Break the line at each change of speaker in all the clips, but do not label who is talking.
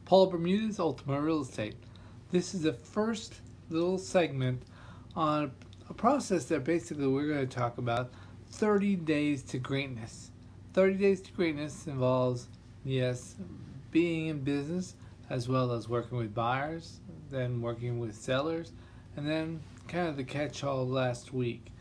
Paul Bermuda's Ultimate Real Estate. This is the first little segment on a process that basically we're going to talk about 30 days to greatness. 30 days to greatness involves, yes, being in business as well as working with buyers, then working with sellers, and then kind of the catch-all last week.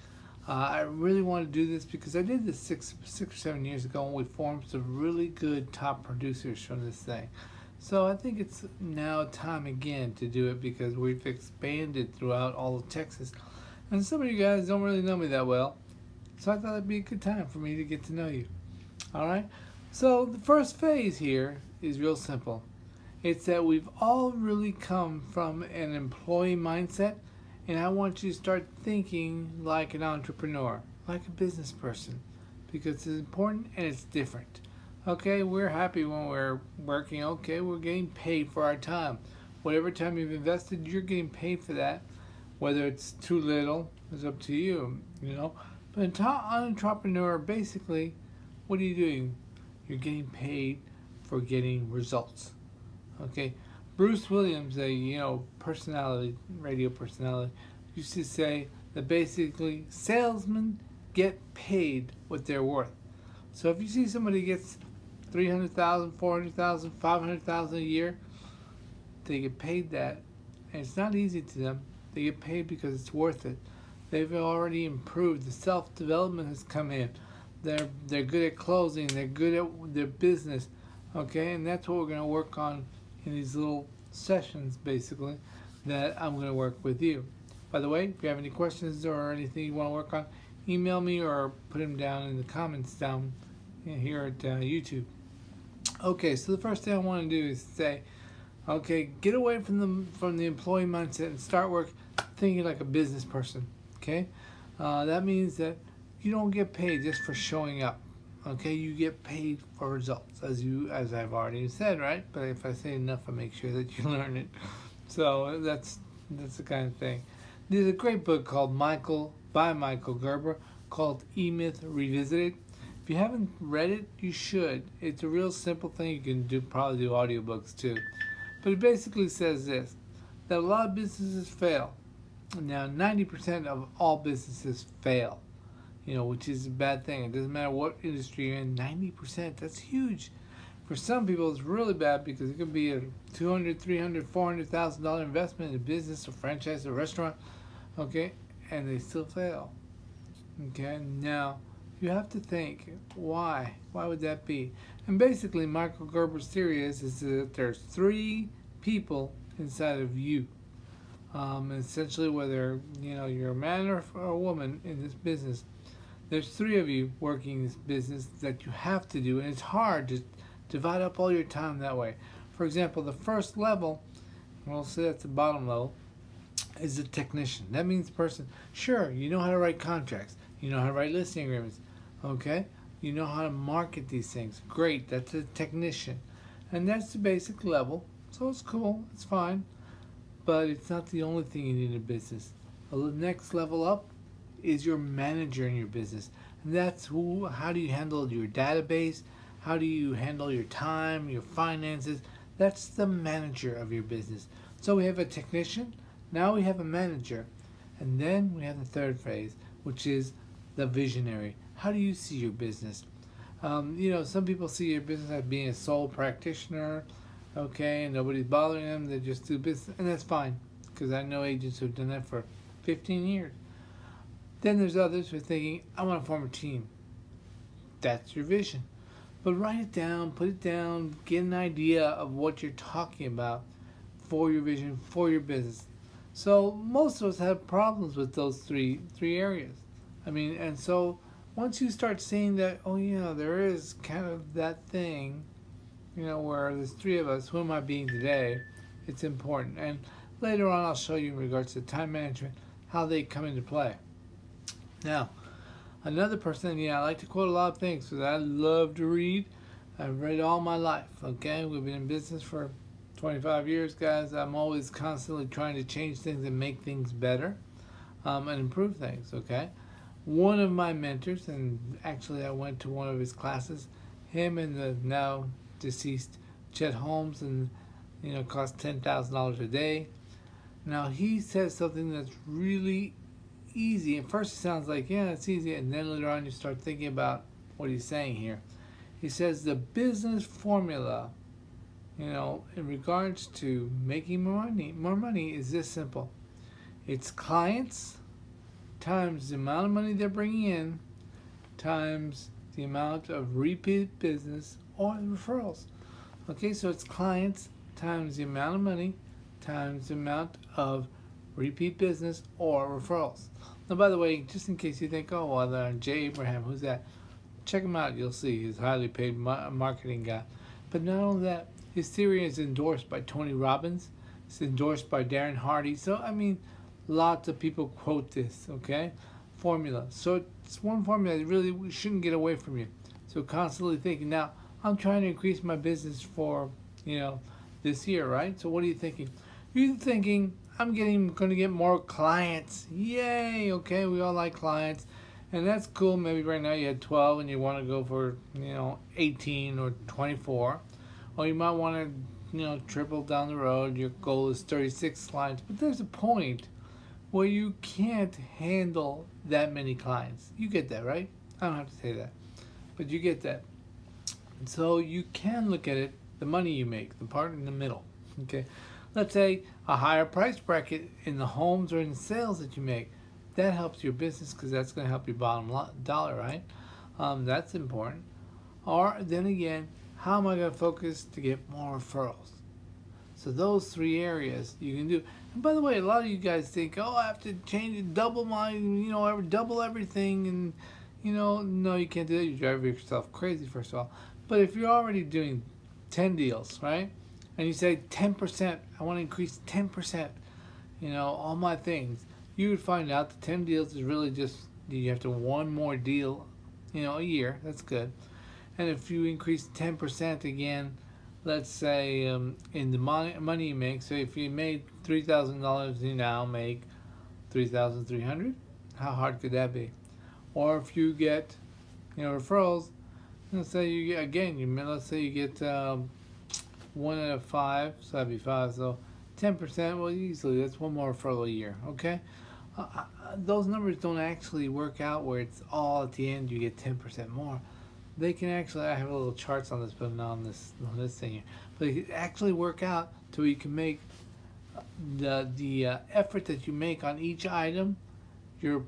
I really want to do this because I did this six or 7 years ago, and we formed some really good top producers from this thing. So I think it's now time again to do it because we've expanded throughout all of Texas. And some of you guys don't really know me that well, so I thought it'd be a good time for me to get to know you. Alright? So the first phase here is real simple. It's that we've all really come from an employee mindset, and I want you to start thinking like an entrepreneur, like a business person, because it's important and it's different. Okay, we're happy when we're working. Okay, we're getting paid for our time. Whatever time you've invested, you're getting paid for that. Whether it's too little, it's up to you, you know. But an entrepreneur, basically, what are you doing? You're getting paid for getting results. Okay, Bruce Williams, a personality, radio personality, used to say that basically salesmen get paid what they're worth. So if you see somebody gets $300,000, $400,000, $500,000 a year, they get paid that, and it's not easy to them. They get paid because it's worth it. They've already improved. The self-development has come in. They're good at closing. They're good at their business. Okay, and that's what we're going to work on in these little sessions, basically, that I'm going to work with you. By the way, if you have any questions or anything you want to work on, email me or put them down in the comments down here at YouTube. Okay, so the first thing I want to do is say, okay, get away from the employee mindset and start thinking like a business person. Okay, that means that you don't get paid just for showing up. Okay, you get paid for results, as I've already said, right? But if I say enough, I make sure that you learn it. So that's the kind of thing. There's a great book called by Michael Gerber called E-Myth Revisited. If you haven't read it, you should. It's a real simple thing. You can probably do audiobooks too. But it basically says this, that a lot of businesses fail. Now, 90% of all businesses fail. Which is a bad thing. It doesn't matter what industry you're in, 90%, that's huge. For some people, it's really bad because it could be a $200,000, $300,000, $400,000 investment in a business, a franchise, a restaurant, okay, and they still fail. Okay, now, you have to think, why? Why would that be? And basically, Michael Gerber's theory is that there's 3 people inside of you. Essentially, whether you're a man or a woman in this business, there's 3 of you working this business that you have to do, and it's hard to divide up all your time that way. For example, the first level, we'll say that's the bottom level, is a technician. That means person, sure, you know how to write contracts, you know how to write listing agreements, okay? You know how to market these things. Great, that's a technician. And that's the basic level, so it's cool, it's fine. But it's not the only thing you need in business. The next level up is your manager in your business. And that's how do you handle your database? How do you handle your time, your finances? That's the manager of your business. So we have a technician, now we have a manager. And then we have the third phase, which is the visionary. How do you see your business? Some people see your business as being a sole practitioner, okay, and nobody's bothering them, they just do business, and that's fine, because I know agents who've done that for 15 years. Then there's others who are thinking, I want to form a team. That's your vision. But write it down, put it down, get an idea of what you're talking about for your vision, for your business. So most of us have problems with those three areas. And so once you start seeing that, there is kind of that thing, where there's 3 of us, who am I being today, it's important. And later on I'll show you in regards to time management, how they come into play. Now, another person, I like to quote a lot of things because I love to read. I've read all my life, okay? We've been in business for 25 years, guys. I'm always constantly trying to change things and make things better and improve things, okay? One of my mentors, and actually I went to one of his classes, him and the now deceased Chet Holmes, and costs $10,000 a day. Now he says something that's really easy. At first it sounds like, yeah, it's easy, and then later on you start thinking about what he's saying here. He says the business formula, in regards to making more money is this simple. It's clients times the amount of money they're bringing in times the amount of repeat business or referrals. Okay, so it's clients times the amount of money times the amount of repeat business or referrals. Now, by the way, just in case you think, oh, well, Jay Abraham, who's that? Check him out. You'll see he's a highly paid marketing guy. But not only that, his theory is endorsed by Tony Robbins. It's endorsed by Darren Hardy. So, I mean, lots of people quote this, okay? Formula. So it's one formula that really shouldn't get away from you. So constantly thinking, now, I'm trying to increase my business for, this year, right? So what are you thinking? You're thinking, I'm going to get more clients. Yay! Okay, we all like clients. And that's cool. Maybe right now you had 12 and you want to go for, 18 or 24. Or you might want to, triple down the road. Your goal is 36 clients. But there's a point where you can't handle that many clients. You get that, right? I don't have to say that. But you get that. And so you can look at it, the money you make, the part in the middle. Okay? Let's say a higher price bracket in the homes or in the sales that you make. That helps your business because that's going to help your bottom dollar, right? That's important. Or then again, how am I going to focus to get more referrals? So those three areas you can do. And by the way, a lot of you guys think, oh, I have to change it, double double everything, and no, you can't do that. You drive yourself crazy, first of all. But if you're already doing 10 deals, right? And you say 10%, I want to increase 10%, all my things. You would find out the 10 deals is really just, you have to one more deal, a year. That's good. And if you increase 10% again, let's say in the money you make, so if you made $3,000, you now make $3,300. How hard could that be? Or if you get, referrals, let's say you get, again, let's say you get 1 out of 5, so that'd be 5. So 10%, well, easily, that's one more referral a year, okay? Those numbers don't actually work out where it's all at the end you get 10% more. They can actually, I have a little charts on this, but not on this thing here. But it can actually work out to where you can make the effort that you make on each item, your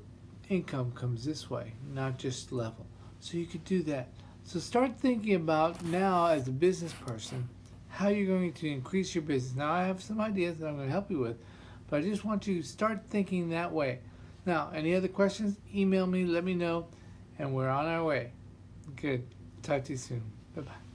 income comes this way, not just level. So you could do that. So start thinking about now as a business person, how you're going to increase your business. Now I have some ideas that I'm going to help you with, but I just want you to start thinking that way. Now, any other questions? Email me, let me know, and we're on our way. Good. Talk to you soon. Bye-bye.